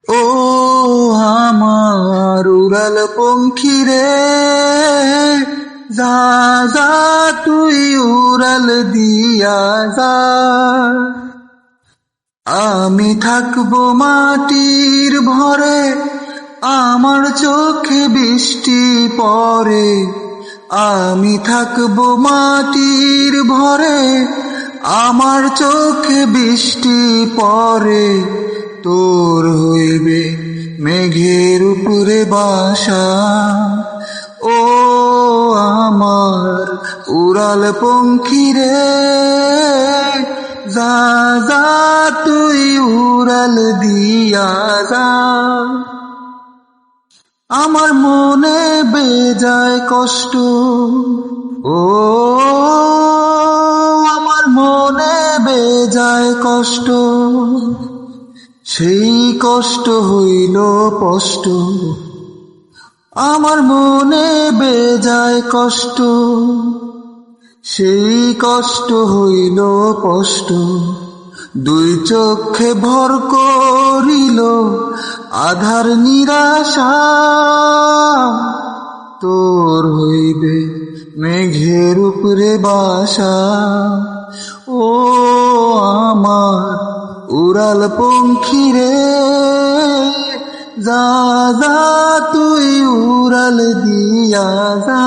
ও আমার উড়াল পঙ্খী রে, যা যা তুই উড়াল দিয়া যা। আমি থাকবো মাটির ভরে, আমার চোখে বৃষ্টি পড়ে। আমি থাকবো মাটির ভরে, আমার চোখে বৃষ্টি পড়ে। তোর হইবে মেঘের উপরে বাসা, ও আমার উড়াল পঙ্খী রে, যা যা তুই উড়াল দিয়া যা। আমার মনে বেজায় কষ্ট, ও আমার মনে বেজায় কষ্ট, সেই কষ্ট হইল স্পষ্ট। আমার মনে বেজায় কষ্ট, সেই কষ্ট হইল স্পষ্ট। দুই চোখে ভর করিল আধার নিরাশা, তোর হইবে মেঘের উপরে বাসা। ও আমার উড়াল পঙ্খী রে, যা যা তুই উড়াল দিয়া যা।